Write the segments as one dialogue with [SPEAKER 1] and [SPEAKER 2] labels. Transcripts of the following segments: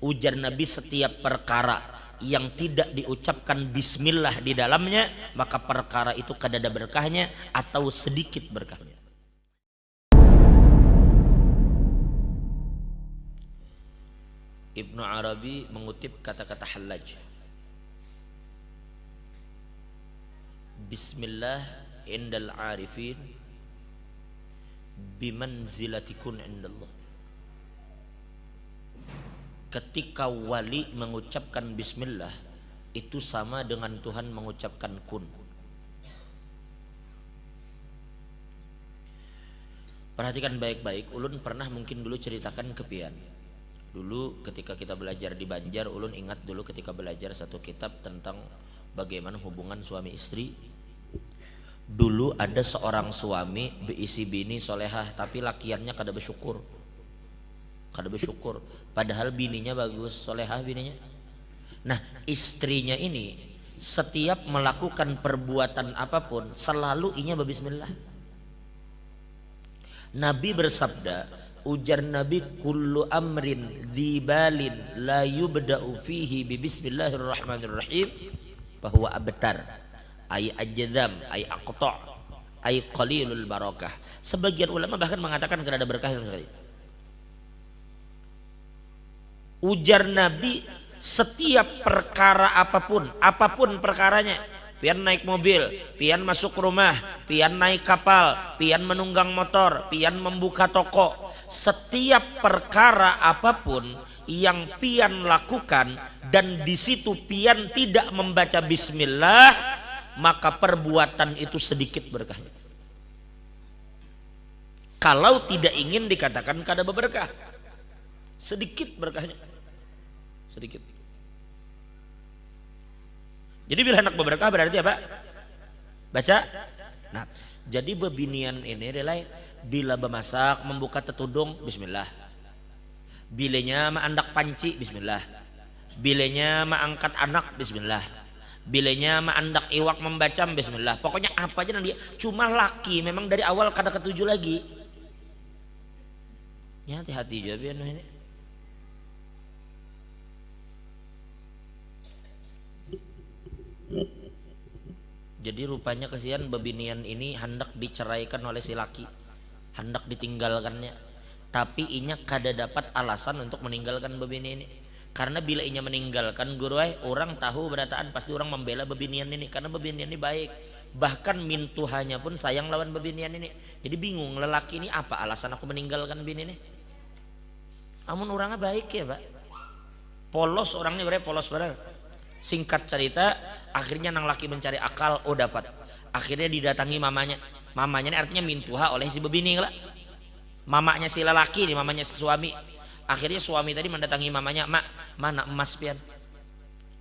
[SPEAKER 1] Ujar Nabi, setiap perkara yang tidak diucapkan bismillah di dalamnya, maka perkara itu kadada berkahnya atau sedikit berkahnya. Ibnu Arabi mengutip kata-kata Hallaj, Bismillah indal arifin bimanzilatikun indallah. Ketika wali mengucapkan bismillah, itu sama dengan Tuhan mengucapkan kun. Perhatikan baik-baik, ulun pernah mungkin dulu ceritakan ke pian. Dulu ketika kita belajar di Banjar, ulun ingat dulu ketika belajar satu kitab tentang bagaimana hubungan suami istri. Dulu ada seorang suami beisi bini solehah, tapi lakiannya kada bersyukur. Padahal bininya bagus, solehah bininya. Nah, istrinya ini setiap melakukan perbuatan apapun selalu inya berbismillah. Nabi bersabda, ujar Nabi, kullu amrin dzibalin la yubda'u fihi bi bismillahirrahmanirrahim bahwa abtar ay ajdam ay aqta ay qalilul barakah. Sebagian ulama bahkan mengatakan tidak ada berkah sama sekali. Ujar Nabi, setiap perkara apapun perkaranya, pian naik mobil, pian masuk rumah, pian naik kapal, pian menunggang motor, pian membuka toko, setiap perkara apapun yang pian lakukan dan di situ pian tidak membaca bismillah, maka perbuatan itu sedikit berkahnya. Kalau tidak ingin dikatakan kada berkah, sedikit berkahnya, sedikit. Jadi bila anak berkah berarti apa? Baca. Nah, jadi bebinian ini adalah bila bemasak, membuka tetudung, bismillah. Bilenya maandak panci, bismillah. Bilenya maangkat anak, bismillah. Bilenya maandak iwak membacam, bismillah. Pokoknya apa aja nanti. Cuma laki memang dari awal kada ketuju lagi. Ya hati-hati juga biar ini. Jadi rupanya kesian bebinian ini hendak diceraikan oleh si laki, hendak ditinggalkannya, tapi inya kada dapat alasan untuk meninggalkan bebini ini. Karena bila inya meninggalkan guruai, orang tahu berataan pasti orang membela bebinian ini karena bebinian ini baik. Bahkan mintuhanya pun sayang lawan bebinian ini. Jadi bingung lelaki ini apa alasan aku meninggalkan bini ini. Amun orangnya baik ya pak, polos orangnya berarti polos barang. Singkat cerita, akhirnya nang laki mencari akal, oh dapat. Akhirnya didatangi mamanya. Mamanya ini artinya mintuha oleh si bebini lah. Mamanya si lelaki nih, mamanya si suami. Akhirnya suami tadi mendatangi mamanya, mak, mana emas pian?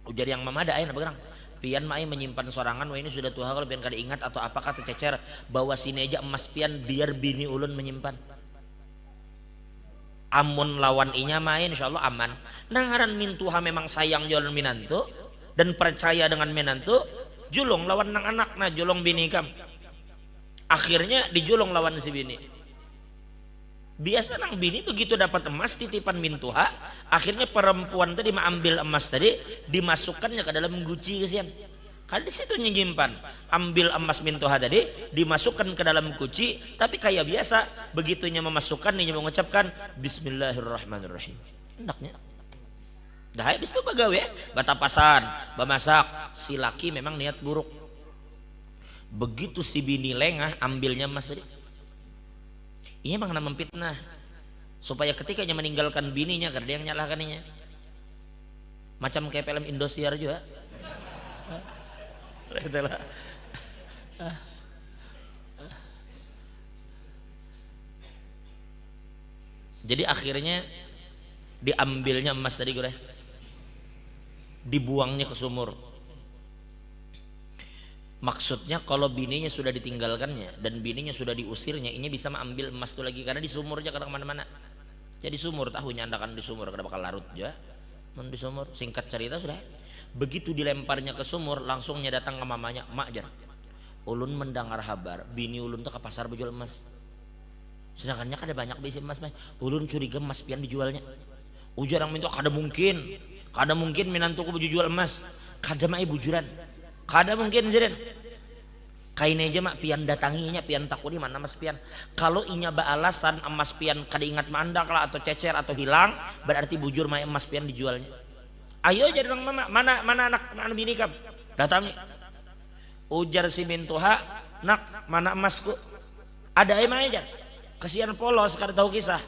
[SPEAKER 1] Ujar yang mama ada aina berang. Pian mai menyimpan sorangan, wah ini sudah tua kalau pian kada ingat atau apakah tercecer bawa sini aja emas pian biar bini ulun menyimpan. Amun lawan inya main insyaallah aman. Nangaran mintuha memang sayang jual minantu dan percaya dengan menantu, julung lawan nang anak, nah julung bini kam. Akhirnya dijulung lawan si bini. Biasa nang bini begitu dapat emas titipan mintuha, akhirnya perempuan tadi mengambil emas tadi, dimasukkannya ke dalam guci kesian. Kan di situ nyimpan, ambil emas mintuha tadi, dimasukkan ke dalam guci, tapi kayak biasa, begitunya memasukkan, dia mengucapkan Bismillahirrahmanirrahim. Hendaknya. Dah habis itu bagawe, batapasan, bemasak, si laki memang niat buruk. Begitu si bini lengah ambilnya emas tadi. Ini memang nama fitnah. Supaya ketika dia meninggalkan bininya, karena dia yang nyalahkaninya. Macam kayak film Indosiar juga. Jadi akhirnya diambilnya emas tadi gue, dibuangnya ke sumur. Maksudnya kalau bininya sudah ditinggalkannya dan bininya sudah diusirnya, ini bisa mengambil emas itu lagi karena di sumurnya kada kemana-mana. Jadi sumur tahu nyandakan di sumur kada bakal larut juga. Di sumur. Singkat cerita sudah. Begitu dilemparnya ke sumur, langsungnya datang ke mamanya, mak jar. Ulun mendengar kabar bini ulun tuh ke pasar berjual emas. Sedangkannya kada banyak besi emas, ulun curiga emas pian dijualnya. Ujar yang minta kada mungkin minantuku jual emas, kada mah bujuran, kada mungkin jiran. Kain aja mak pian datanginya pian takuni mana mas pian. Kalau inya alasan emas pian kada ingat mandak lah atau cecer atau hilang, berarti bujur mah emas pian dijualnya. Ayo jadi bang mama, mana anak bini kam datangi. Ujar si mintuha, nak mana emasku? Ada emang aja. Kesian polos kada tahu kisah.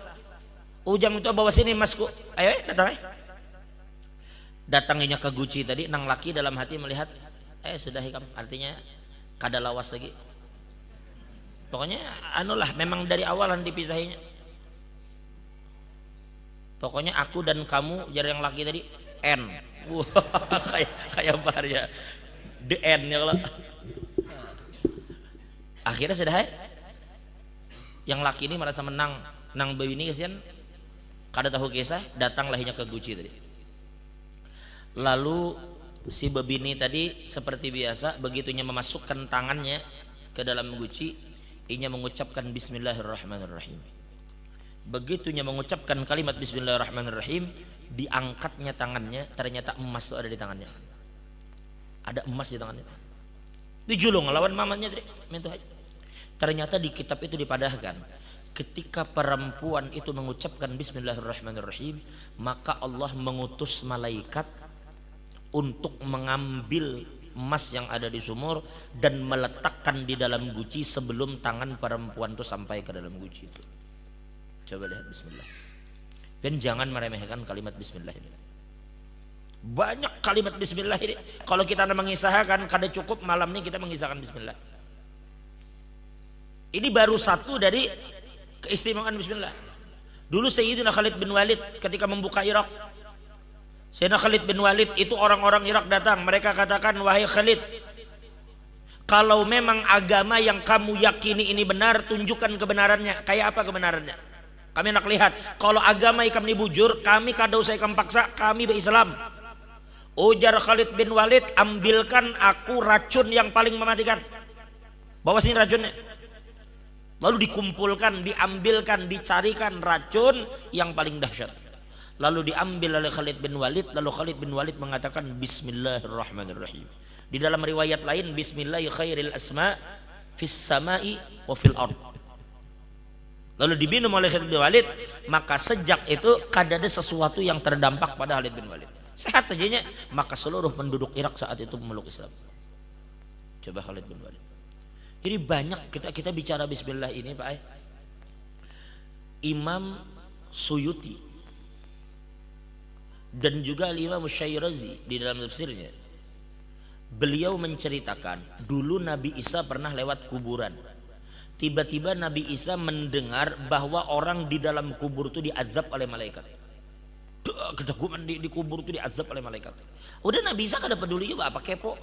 [SPEAKER 1] Ujang itu bawa sini emasku. Ayo datang. Datanginya ke Guci tadi, nang laki dalam hati melihat, sudah hikam, artinya kada lawas lagi. Pokoknya anulah memang dari awalan dipisahinya. Pokoknya aku dan kamu jar yang laki tadi N. Wah, kayak bar ya. The N ya kalau. Akhirnya sudah yang laki ini merasa menang, nang ini kesian kada tahu kisah, datang lahirnya ke Guci tadi. Lalu si bebini tadi seperti biasa begitunya memasukkan tangannya ke dalam guci, inya mengucapkan bismillahirrahmanirrahim. Begitunya mengucapkan kalimat bismillahirrahmanirrahim, diangkatnya tangannya, ternyata emas itu ada di tangannya. Ada emas di tangannya. Dijulung lawan mamanya tadi, ternyata di kitab itu dipadahkan, ketika perempuan itu mengucapkan bismillahirrahmanirrahim, maka Allah mengutus malaikat untuk mengambil emas yang ada di sumur dan meletakkan di dalam guci sebelum tangan perempuan itu sampai ke dalam guci itu. Coba lihat bismillah. Dan jangan meremehkan kalimat bismillah ini. Banyak kalimat bismillah ini. Kalau kita mengisahkan kada cukup malam ini kita mengisahkan bismillah. Ini baru satu dari keistimewaan bismillah. Dulu Sayyidina Khalid bin Walid ketika membuka Irak, Sayyidina Khalid bin Walid itu orang-orang Irak datang, mereka katakan, wahai Khalid, kalau memang agama yang kamu yakini ini benar, tunjukkan kebenarannya. Kayak apa kebenarannya? Kami nak lihat. Kalau agama ikam ini bujur, kami kada usah ikam paksa, kami berislam. Ujar Khalid bin Walid, ambilkan aku racun yang paling mematikan. Bawa sini racunnya. Lalu dikumpulkan, diambilkan, dicarikan racun yang paling dahsyat. Lalu diambil oleh Khalid bin Walid. Lalu Khalid bin Walid mengatakan bismillahirrahmanirrahim. Di dalam riwayat lain bismillahi khairil asma fis samai wa fil ard. Lalu diminum oleh Khalid bin Walid. Maka sejak itu kada ada sesuatu yang terdampak pada Khalid bin Walid. Sehat saja. Maka seluruh penduduk Irak saat itu memeluk Islam. Coba Khalid bin Walid. Jadi banyak kita bicara bismillah ini Pak. Imam Suyuti dan juga Imam Syairazi di dalam tafsirnya, beliau menceritakan dulu Nabi Isa pernah lewat kuburan. Tiba-tiba Nabi Isa mendengar bahwa orang di dalam kubur itu diazab oleh malaikat. Kejaguman di kubur itu diazab oleh malaikat. Udah Nabi Isa kada peduli juga apa kepo.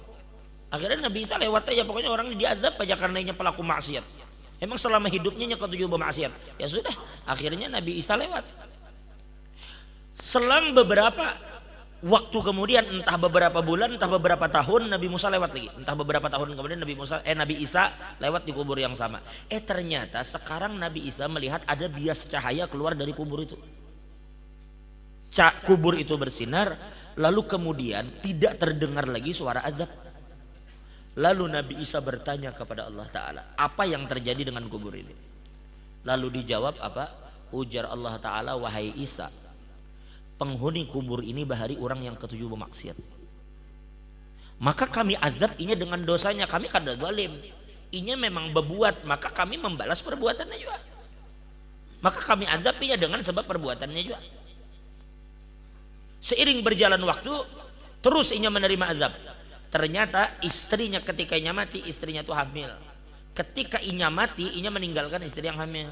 [SPEAKER 1] Akhirnya Nabi Isa lewat aja, pokoknya orang diazab aja karena dia pelaku maksiat. Emang selama hidupnya ketujuh bermaksiat. Ya sudah, akhirnya Nabi Isa lewat. Selang beberapa waktu kemudian, entah beberapa bulan, entah beberapa tahun, Nabi Musa lewat lagi. Entah beberapa tahun kemudian Nabi Isa lewat di kubur yang sama. Ternyata sekarang Nabi Isa melihat ada bias cahaya keluar dari kubur itu. Kubur itu bersinar, lalu kemudian tidak terdengar lagi suara azab. Lalu Nabi Isa bertanya kepada Allah Ta'ala, apa yang terjadi dengan kubur ini? Lalu dijawab apa? Ujar Allah Ta'ala, wahai Isa, penghuni kubur ini bahari orang yang ketujuh bermaksiat. Maka kami azab inya dengan dosanya. Kami kada zalim, inya memang berbuat, maka kami membalas perbuatannya juga. Maka kami azab inya dengan sebab perbuatannya juga. Seiring berjalan waktu, terus inya menerima azab. Ternyata istrinya ketika inya mati, istrinya itu hamil. Ketika inya mati, inya meninggalkan istri yang hamil.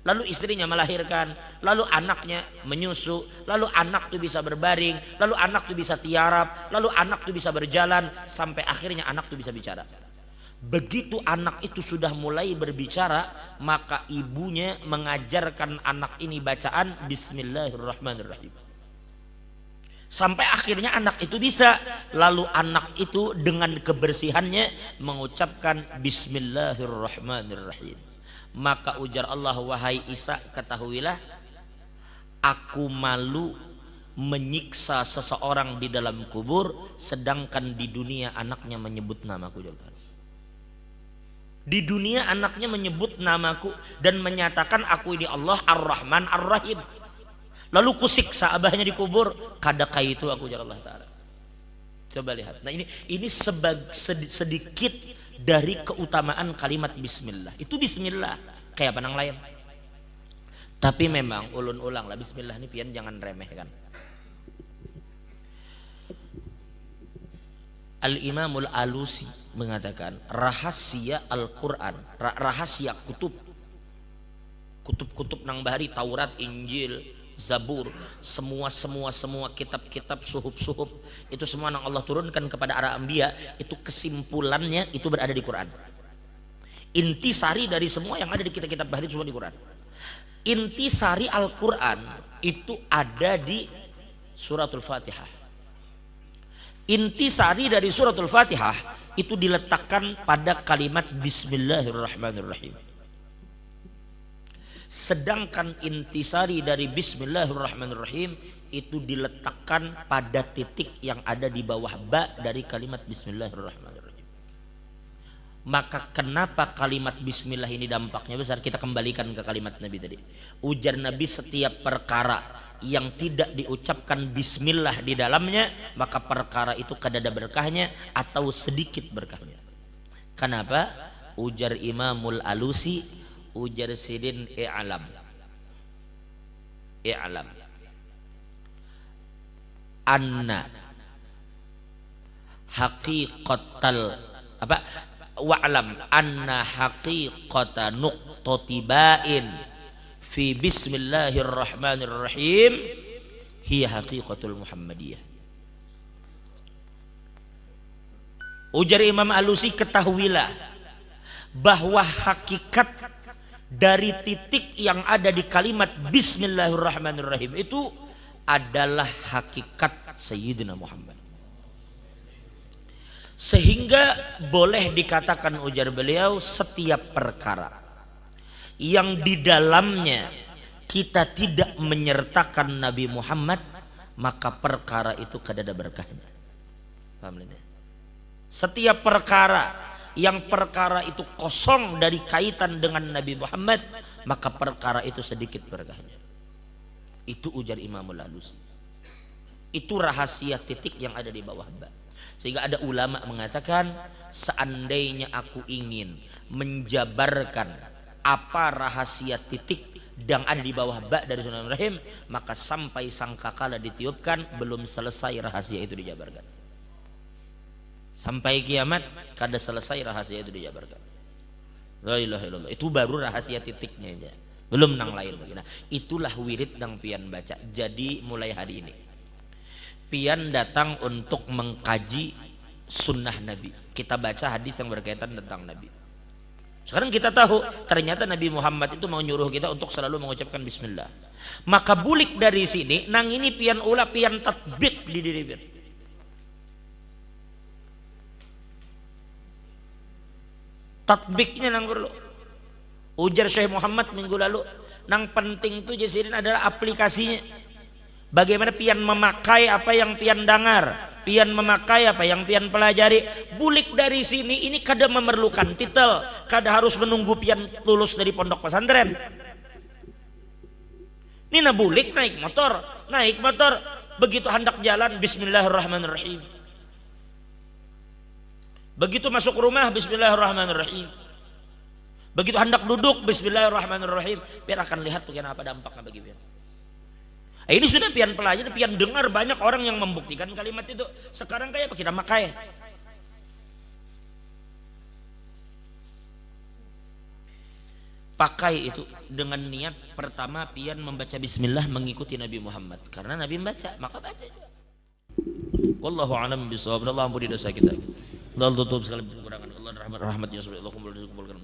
[SPEAKER 1] Lalu istrinya melahirkan, lalu anaknya menyusu, lalu anak itu bisa berbaring, lalu anak itu bisa tiarap, lalu anak itu bisa berjalan, sampai akhirnya anak itu bisa bicara. Begitu anak itu sudah mulai berbicara, maka ibunya mengajarkan anak ini bacaan Bismillahirrahmanirrahim. Sampai akhirnya anak itu bisa. Lalu anak itu dengan kebersihannya mengucapkan Bismillahirrahmanirrahim. Maka ujar Allah, wahai Isa, ketahuilah aku malu menyiksa seseorang di dalam kubur, sedangkan di dunia anaknya menyebut namaku. Di dunia anaknya menyebut namaku dan menyatakan aku ini Allah Ar-Rahman Ar-Rahim. Lalu kusiksa abahnya di kubur, kadakai itu aku jalla Allah Ta'ala. Coba lihat. Nah ini sedikit dari keutamaan kalimat bismillah. Itu bismillah kayak panang lain. Tapi memang ulun ulang lah, bismillah ini pian jangan remehkan. Al-Imamul Alusi mengatakan rahasia Al-Quran, rahasia kutub nang bahari, Taurat, Injil, Zabur, semua kitab-kitab, suhuf itu semua yang Allah turunkan kepada para anbiya, itu kesimpulannya itu berada di Quran. Intisari dari semua yang ada di kitab-kitab bahari semua di Quran. Intisari Al-Quran itu ada di suratul Fatihah. Intisari dari suratul Fatihah itu diletakkan pada kalimat Bismillahirrahmanirrahim. Sedangkan intisari dari Bismillahirrahmanirrahim itu diletakkan pada titik yang ada di bawah ba dari kalimat Bismillahirrahmanirrahim. Maka kenapa kalimat bismillah ini dampaknya besar? Kita kembalikan ke kalimat Nabi tadi. Ujar Nabi, setiap perkara yang tidak diucapkan bismillah di dalamnya, maka perkara itu kadada berkahnya atau sedikit berkahnya. Kenapa? Ujar Imamul Alusi, ujar Sidin i'lam anna haqiqatal wa'lam anna haqiqata nuqtatiba'in fi bismillahirrahmanirrahim hiya haqiqatul Muhammadiyah. Ujar Imam Alusi, ketahuilah bahwa hakikat dari titik yang ada di kalimat Bismillahirrahmanirrahim itu adalah hakikat Sayyidina Muhammad. Sehingga boleh dikatakan, ujar beliau, setiap perkara yang di dalamnya kita tidak menyertakan Nabi Muhammad, maka perkara itu kadada berkahnya. Paham ini? Setiap perkara yang perkara itu kosong dari kaitan dengan Nabi Muhammad, maka perkara itu sedikit berkahnya. Itu ujar Imamul Alusi. Itu rahasia titik yang ada di bawah ba. Sehingga ada ulama mengatakan, seandainya aku ingin menjabarkan apa rahasia titik yang ada di bawah ba dari Sunan Ibrahim, maka sampai sangkakala ditiupkan belum selesai rahasia itu dijabarkan. Sampai kiamat kada selesai rahasia itu dijabarkan. La ilaha illallah. Itu baru rahasia titiknya aja. Belum nang lain. Nah, itulah wirid yang pian baca. Jadi mulai hari ini pian datang untuk mengkaji sunnah Nabi. Kita baca hadis yang berkaitan tentang Nabi. Sekarang kita tahu ternyata Nabi Muhammad itu mau nyuruh kita untuk selalu mengucapkan bismillah. Maka bulik dari sini nang ini pian ulah pian tatbik di diri pian. Tatbiknya nang perlu. Ujar Syekh Muhammad minggu lalu, nang penting tuh jasirin adalah aplikasinya. Bagaimana pian memakai apa yang pian dengar, pian memakai apa yang pian pelajari. Bulik dari sini ini kada memerlukan titel, kada harus menunggu pian lulus dari pondok pesantren. Ini bulik naik motor, begitu hendak jalan Bismillahirrahmanirrahim. Begitu masuk rumah Bismillahirrahmanirrahim. Begitu hendak duduk Bismillahirrahmanirrahim. Biar akan lihat tuh apa dampaknya bagi pian. Ini sudah pian pelajari, pian dengar banyak orang yang membuktikan kalimat itu. Sekarang kayak apa kita makai? Pakai itu dengan niat pertama pian membaca bismillah mengikuti Nabi Muhammad. Karena Nabi membaca, maka baca juga. Wallahu a'lam bishawab. Allah ampuni dosa kita. Allah tutup segala kekurangan. Allah rahmatnya. Allah kumpulkan